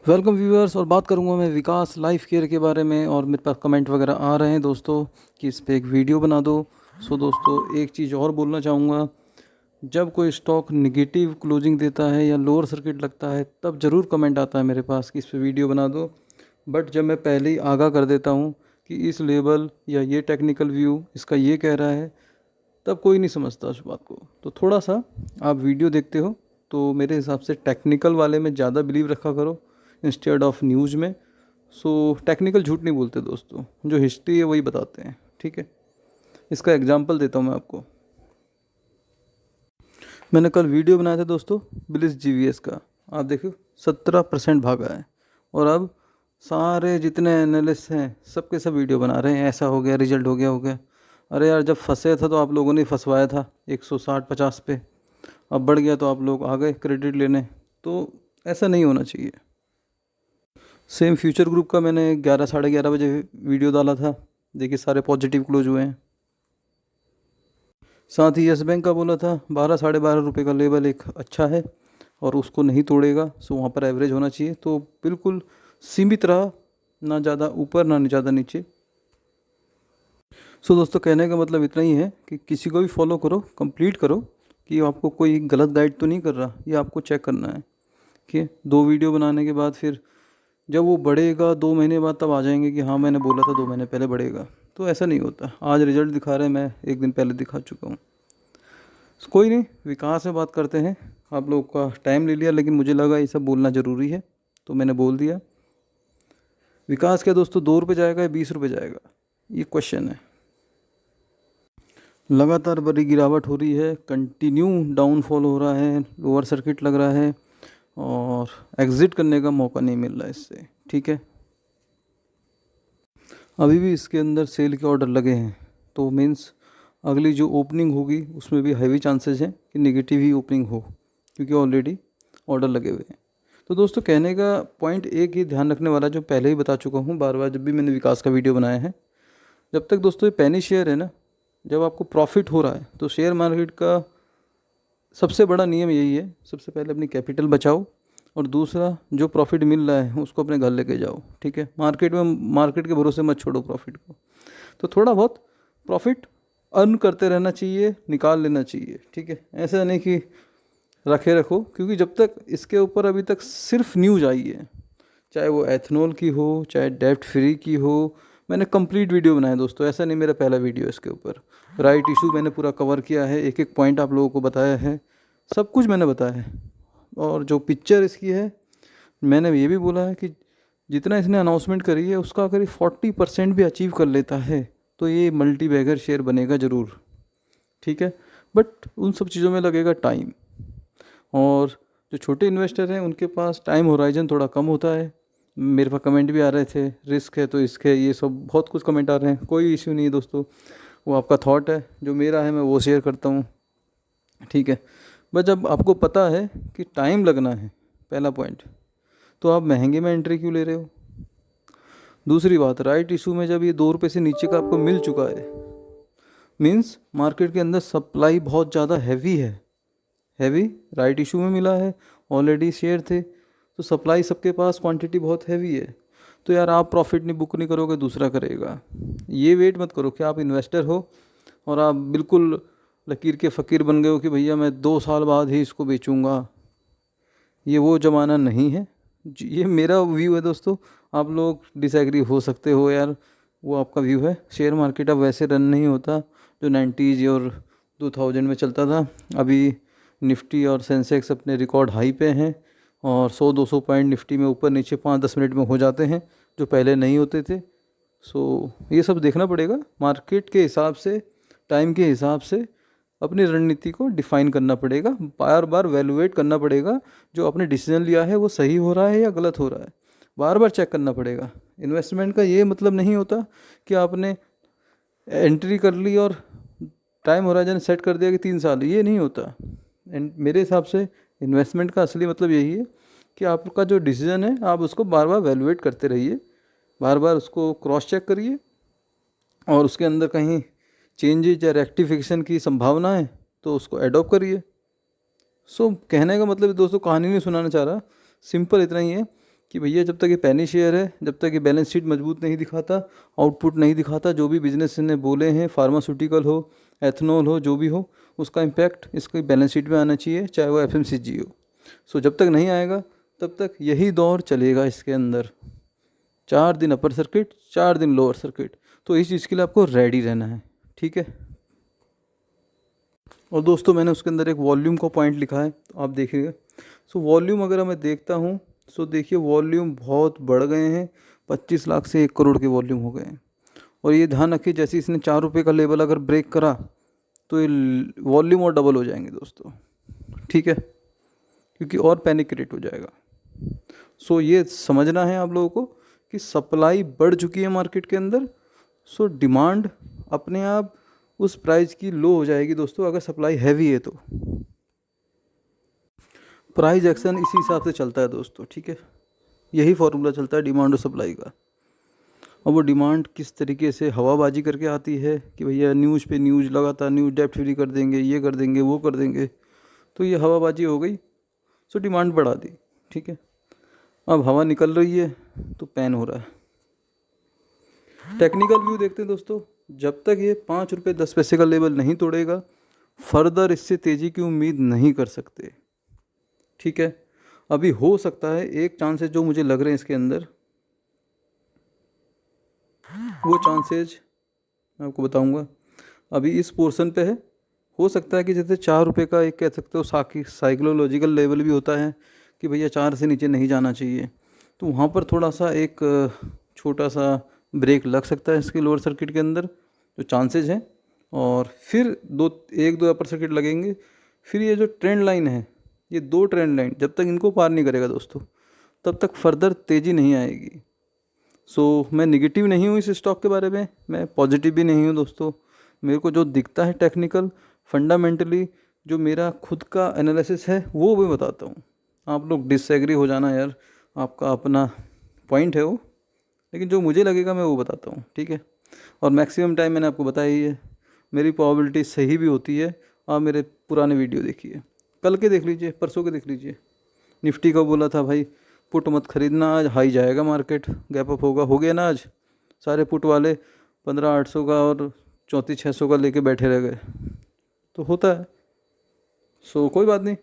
Welcome viewers. और बात करूंगा मैं विकास लाइफ केयर के बारे में। और मेरे पास कमेंट वगैरह आ रहे हैं दोस्तों कि इस पे एक वीडियो बना दो। सो दोस्तों, एक चीज़ और बोलना चाहूँगा, जब कोई स्टॉक निगेटिव क्लोजिंग देता है या लोअर सर्किट लगता है तब ज़रूर कमेंट आता है मेरे पास कि इस पे वीडियो बना दो। बट जब मैं पहले ही आगाह कर देता हूँ कि इस लेवल या ये टेक्निकल व्यू इसका ये कह रहा है, तब कोई नहीं समझता उस बात को। तो थोड़ा सा आप वीडियो देखते हो तो मेरे हिसाब से टेक्निकल वाले में ज़्यादा बिलीव रखा करो इंस्टेड ऑफ न्यूज़ में। सो टेक्निकल झूठ नहीं बोलते दोस्तों, जो हिस्ट्री है वही बताते हैं। ठीक है, इसका एग्जांपल देता हूँ मैं आपको। मैंने कल वीडियो बनाया था दोस्तों बिलिस जीवीएस का। आप देखो 17% भागा है। और अब सारे जितने एनालिस्ट हैं सब के सब वीडियो बना रहे हैं, ऐसा हो गया, रिजल्ट हो गया। अरे यार, जब फंसे था तो आप लोगों ने फंसवाया था 160-50 पे, अब बढ़ गया तो आप लोग आ गए क्रेडिट लेने। तो ऐसा नहीं होना चाहिए। सेम फ्यूचर ग्रुप का मैंने 11-11:30 बजे वीडियो डाला था। देखिए सारे पॉजिटिव क्लोज हुए हैं। साथ ही यस बैंक का बोला था 12-12.5 रुपये का लेवल एक अच्छा है और उसको नहीं तोड़ेगा, सो वहाँ पर एवरेज होना चाहिए। तो बिल्कुल सीमित रहा, ना ज़्यादा ऊपर ना ज़्यादा नीचे। सो दोस्तों, कहने का मतलब इतना ही है कि किसी को भी फॉलो करो, कंप्लीट करो कि आपको कोई गलत गाइड तो नहीं कर रहा, ये आपको चेक करना है। कि 2 वीडियो बनाने के बाद फिर जब वो बढ़ेगा 2 महीने बाद तब आ जाएंगे कि हाँ मैंने बोला था 2 महीने पहले बढ़ेगा। तो ऐसा नहीं होता। आज रिजल्ट दिखा रहे हैं, मैं एक दिन पहले दिखा चुका हूँ। कोई नहीं, विकास में बात करते हैं। आप लोगों का टाइम ले लिया, लेकिन मुझे लगा ये सब बोलना ज़रूरी है तो मैंने बोल दिया। विकास क्या दोस्तों, 2 रुपये जाएगा या 20 रुपये जाएगा, ये क्वेश्चन है। लगातार बड़ी गिरावट हो रही है, कंटिन्यू डाउनफॉल हो रहा है, लोअर सर्किट लग रहा है और एग्ज़िट करने का मौका नहीं मिल रहा है इससे। ठीक है, अभी भी इसके अंदर सेल के ऑर्डर लगे हैं, तो मीन्स अगली जो ओपनिंग होगी उसमें भी हैवी चांसेस हैं कि नेगेटिव ही ओपनिंग हो, क्योंकि ऑलरेडी ऑर्डर लगे हुए हैं। तो दोस्तों, कहने का पॉइंट एक ही ध्यान रखने वाला, जो पहले ही बता चुका हूँ बार बार जब भी मैंने विकास का वीडियो बनाया है, जब तक दोस्तों ये पेनी शेयर है ना, जब आपको प्रॉफिट हो रहा है तो शेयर मार्केट का सबसे बड़ा नियम यही है, सबसे पहले अपनी कैपिटल बचाओ और दूसरा जो प्रॉफिट मिल रहा है उसको अपने घर लेके जाओ। ठीक है, मार्केट के भरोसे मत छोड़ो प्रॉफिट को। तो थोड़ा बहुत प्रॉफिट अर्न करते रहना चाहिए, निकाल लेना चाहिए। ठीक है, ऐसा नहीं कि रखे रखो, क्योंकि जब तक इसके ऊपर अभी तक सिर्फ न्यूज़ आई है, चाहे वो एथनॉल की हो चाहे डेब्ट फ्री की हो, मैंने कंप्लीट वीडियो बनाया दोस्तों। ऐसा नहीं मेरा पहला वीडियो इसके ऊपर। राइट इशू मैंने पूरा कवर किया है, एक एक पॉइंट आप लोगों को बताया है, सब कुछ मैंने बताया है। और जो पिक्चर इसकी है, मैंने ये भी बोला है कि जितना इसने अनाउंसमेंट करी है उसका अगर 40% भी अचीव कर लेता है तो ये मल्टी बैगर शेयर बनेगा ज़रूर। ठीक है, बट उन सब चीज़ों में लगेगा टाइम। और जो छोटे इन्वेस्टर हैं उनके पास टाइम होराइजन थोड़ा कम होता है। मेरे पास कमेंट भी आ रहे थे, रिस्क है तो इसके, ये सब बहुत कुछ कमेंट आ रहे हैं। कोई इश्यू नहीं है दोस्तों, वो आपका थॉट है, जो मेरा है मैं वो शेयर करता हूँ। ठीक है, बस जब आपको पता है कि टाइम लगना है, पहला पॉइंट, तो आप महंगे में एंट्री क्यों ले रहे हो। दूसरी बात, राइट इशू में जब ये 2 रुपये से नीचे का आपको मिल चुका है, मीन्स मार्केट के अंदर सप्लाई बहुत ज़्यादा हैवी है। हैवी राइट इशू में मिला है, ऑलरेडी शेयर थे, तो सप्लाई सबके पास, क्वांटिटी बहुत हैवी है। तो यार आप प्रॉफिट नहीं बुक नहीं करोगे, दूसरा करेगा। ये वेट मत करो कि आप इन्वेस्टर हो और आप बिल्कुल लकीर के फ़कीर बन गए हो कि भैया मैं 2 साल बाद ही इसको बेचूंगा। ये वो ज़माना नहीं है। ये मेरा व्यू है दोस्तों, आप लोग डिसएग्री हो सकते हो यार, वो आपका व्यू है। शेयर मार्केट अब वैसे रन नहीं होता जो 90s और 2000 में चलता था। अभी निफ्टी और सेंसेक्स अपने रिकॉर्ड हाई पे हैं और 100-200 पॉइंट निफ्टी में ऊपर नीचे 5-10 मिनट में हो जाते हैं, जो पहले नहीं होते थे। सो ये सब देखना पड़ेगा मार्केट के हिसाब से, टाइम के हिसाब से अपनी रणनीति को डिफाइन करना पड़ेगा, बार बार वैल्यूएट करना पड़ेगा जो आपने डिसीजन लिया है वो सही हो रहा है या गलत हो रहा है, बार बार चेक करना पड़ेगा। इन्वेस्टमेंट का ये मतलब नहीं होता कि आपने एंट्री कर ली और टाइम होराइजन सेट कर दिया कि 3 साल, ये नहीं होता। मेरे हिसाब से इन्वेस्टमेंट का असली मतलब यही है कि आपका जो डिसीजन है आप उसको बार बार वैल्यूएट करते रहिए, बार बार उसको क्रॉस चेक करिए और उसके अंदर कहीं चेंजेज या रेक्टिफिकेशन की संभावना है तो उसको एडॉप्ट करिए। सो कहने का मतलब दोस्तों, कहानी नहीं सुनाना चाह रहा, सिंपल इतना ही है कि भैया जब तक ये पेनी शेयर है, जब तक ये बैलेंस शीट मजबूत नहीं दिखाता, आउटपुट नहीं दिखाता, जो भी बिजनेस ने बोले हैं, फार्मास्यूटिकल हो, एथनॉल हो, जो भी हो, उसका इम्पैक्ट इसकी बैलेंस शीट में आना चाहिए, चाहे वो FMCG हो। सो जब तक नहीं आएगा तब तक यही दौर चलेगा इसके अंदर। 4 दिन अपर सर्किट, 4 दिन लोअर सर्किट, तो इस चीज़ के लिए आपको रेडी रहना है, ठीक है। और दोस्तों मैंने उसके अंदर एक वॉल्यूम का पॉइंट लिखा है, तो आप देखिएगा। सो वॉल्यूम अगर मैं देखता हूँ, सो देखिए वॉल्यूम बहुत बढ़ गए हैं, 25 लाख से 1 करोड़ के वॉल्यूम हो गए हैं। और ये ध्यान रखिए, जैसे इसने 4 रुपये का लेवल अगर ब्रेक करा तो ये वॉल्यूम और डबल हो जाएंगे दोस्तों, ठीक है, क्योंकि और पैनिक क्रिएट हो जाएगा। सो ये समझना है आप लोगों को कि सप्लाई बढ़ चुकी है मार्केट के अंदर, सो डिमांड अपने आप उस प्राइस की लो हो जाएगी दोस्तों, अगर सप्लाई हैवी है तो। प्राइस एक्शन इसी हिसाब से चलता है दोस्तों, ठीक है, यही फॉर्मूला चलता है डिमांड और सप्लाई का। और वो डिमांड किस तरीके से हवाबाजी करके आती है कि भैया न्यूज़ पे न्यूज़ लगातार, न्यूज़ डेप्थ फ्री कर देंगे, ये कर देंगे, वो कर देंगे, तो ये हवाबाजी हो गई, सो डिमांड बढ़ा दी, ठीक है। अब हवा निकल रही है तो पैन हो रहा है। टेक्निकल व्यू देखते हैं दोस्तों, जब तक ये 5 रुपये 10 पैसे का लेवल नहीं तोड़ेगा, फर्दर इससे तेज़ी की उम्मीद नहीं कर सकते, ठीक है। अभी हो सकता है एक चांसेस जो मुझे लग रहे हैं इसके अंदर, वो चांसेस मैं आपको बताऊंगा। अभी इस पोर्शन पे है, हो सकता है कि जैसे 4 रुपये का एक कह सकते हो साइकोलॉजिकल लेवल भी होता है कि भैया 4 से नीचे नहीं जाना चाहिए, तो वहाँ पर थोड़ा सा एक छोटा सा ब्रेक लग सकता है इसके लोअर सर्किट के अंदर, जो चांसेस हैं। और फिर 1-2 अपर सर्किट लगेंगे। फिर ये जो ट्रेंड लाइन है, ये 2 ट्रेंड लाइन जब तक इनको पार नहीं करेगा दोस्तों, तब तक फर्दर तेज़ी नहीं आएगी। सो मैं निगेटिव नहीं हूँ इस स्टॉक के बारे में, मैं पॉजिटिव भी नहीं हूँ दोस्तों। मेरे को जो दिखता है टेक्निकल फंडामेंटली, जो मेरा खुद का एनालिसिस है वो मैं बताता हूँ। आप लोग डिसएग्री हो जाना यार, आपका अपना पॉइंट है वो, लेकिन जो मुझे लगेगा मैं वो बताता हूँ, ठीक है। और मैक्सिमम टाइम मैंने आपको बताया ही है, मेरी प्रोबेबिलिटी सही भी होती है। आप मेरे पुराने वीडियो देखिए, कल के देख लीजिए, परसों के देख लीजिए। निफ्टी का बोला था भाई पुट मत खरीदना, आज हाई जाएगा मार्केट, गैप अप होगा, हो गया ना। आज सारे पुट वाले 15,800 का और 34,600 का लेके बैठे रह गए, तो होता है। सो कोई बात नहीं।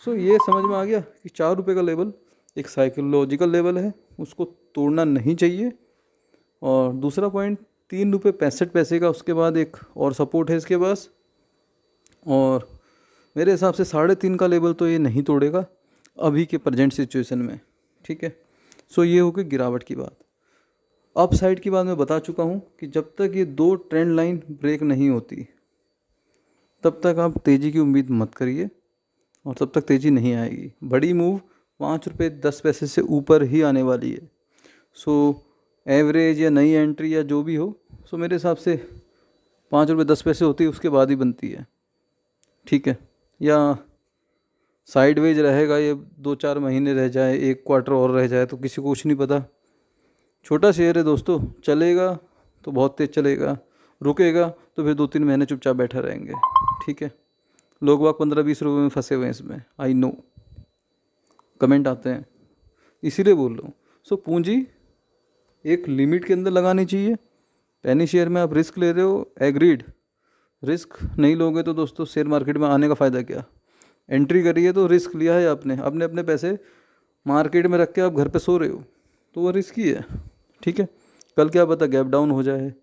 सो ये समझ में आ गया कि 4 रुपये का लेवल एक साइकोलॉजिकल लेवल है, उसको तोड़ना नहीं चाहिए। और दूसरा पॉइंट 3 रुपये 65 पैसे का उसके बाद एक और सपोर्ट है इसके पास, और मेरे हिसाब से 3.5 का लेवल तो ये नहीं तोड़ेगा अभी के प्रेजेंट सिचुएशन में, ठीक है। सो ये हो गई गिरावट की बात। अप साइड की बात मैं बता चुका हूँ कि जब तक ये 2 ट्रेंड लाइन ब्रेक नहीं होती तब तक आप तेज़ी की उम्मीद मत करिए, और तब तक तेज़ी नहीं आएगी। बड़ी मूव 5 रुपये 10 पैसे से ऊपर ही आने वाली है। सो एवरेज या नई एंट्री या जो भी हो, सो मेरे हिसाब से 5 रुपये 10 पैसे होती है, उसके बाद ही बनती है, ठीक है। या साइडवेज रहेगा, ये 2-4 महीने रह जाए, 1 क्वार्टर और रह जाए, तो किसी को कुछ नहीं पता। छोटा शेयर है दोस्तों, चलेगा तो बहुत तेज़ चलेगा, रुकेगा तो फिर 2-3 महीने चुपचाप बैठा रहेंगे, ठीक है। लोग बाग 15-20 रुपये में फंसे हुए हैं इसमें, आई नो, कमेंट आते हैं, इसीलिए बोल रहा हूँ। सो पूंजी एक लिमिट के अंदर लगानी चाहिए। पेनी शेयर में आप रिस्क ले रहे हो, एग्रीड, रिस्क नहीं लोगे तो दोस्तों शेयर मार्केट में आने का फ़ायदा क्या। एंट्री करी है तो रिस्क लिया है आपने, अपने अपने पैसे मार्केट में रख के आप घर पे सो रहे हो, तो वो रिस्क ही है, ठीक है। कल क्या पता गैप डाउन हो जाए,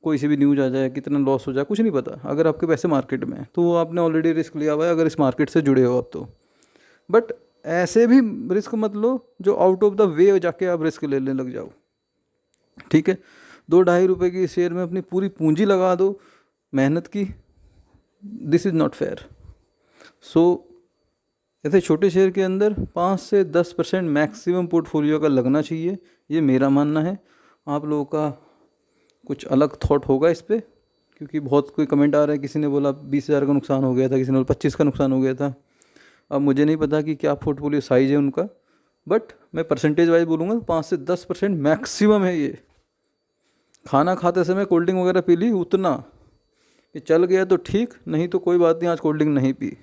कोई सी भी न्यूज़ आ जाए, कितना लॉस हो जाए, कुछ नहीं पता। अगर आपके पैसे मार्केट में हैं तो वो आपने ऑलरेडी रिस्क लिया हुआ है, अगर इस मार्केट से जुड़े हो आप तो। बट ऐसे भी रिस्क मत लो जो आउट ऑफ द वे जाके आप रिस्क लेने लग जाओ, ठीक है। 2-2.5 रुपये की शेयर में अपनी पूरी पूंजी लगा दो मेहनत की, दिस इज़ नॉट फेयर। सो ऐसे छोटे शेयर के अंदर 5 से 10% मैक्सिमम पोर्टफोलियो का लगना चाहिए, ये मेरा मानना है। आप लोगों का कुछ अलग थॉट होगा इस पर, क्योंकि बहुत कोई कमेंट आ रहा है, किसी ने बोला 20,000 का नुकसान हो गया था, किसी ने बोला 25 का नुकसान हो गया था। अब मुझे नहीं पता कि क्या पोर्टफोलियो साइज़ है उनका, बट मैं परसेंटेज वाइज बोलूँगा 5 से 10% मैक्सिमम है ये। खाना खाते समय कोल्ड ड्रिंक वगैरह पी ली उतना, ये चल गया तो ठीक, नहीं तो कोई बात नहीं, आज कोल्ड ड्रिंक नहीं पी।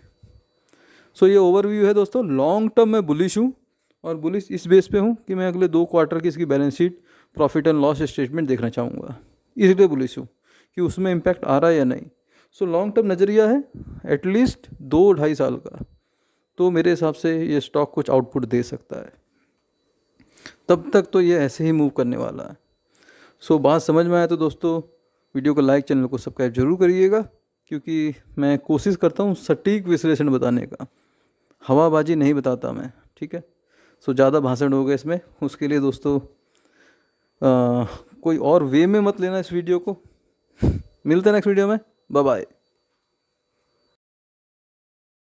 सो ये ओवरव्यू है दोस्तों। लॉन्ग टर्म में बुलिश हूँ, और बुलिश इस बेस पे हूँ कि मैं अगले 2 क्वार्टर की इसकी balance sheet, profit and loss statement देखना चाहूँगा, इसलिए बुलिश हूँ कि उसमें इम्पैक्ट आ रहा है या नहीं। सो लॉन्ग टर्म नज़रिया है एटलीस्ट 2-2.5 साल का, तो मेरे हिसाब से ये स्टॉक कुछ आउटपुट दे सकता है। तब तक तो ये ऐसे ही मूव करने वाला है। सो बात समझ में आया तो दोस्तों वीडियो को लाइक, चैनल को सब्सक्राइब जरूर करिएगा, क्योंकि मैं कोशिश करता हूँ सटीक विश्लेषण बताने का, हवाबाजी नहीं बताता मैं, ठीक है। सो ज़्यादा भाषण हो गया इसमें, उसके लिए दोस्तों कोई और वे में मत लेना इस वीडियो को। मिलते हैं नेक्स्ट वीडियो में, बाय बाय।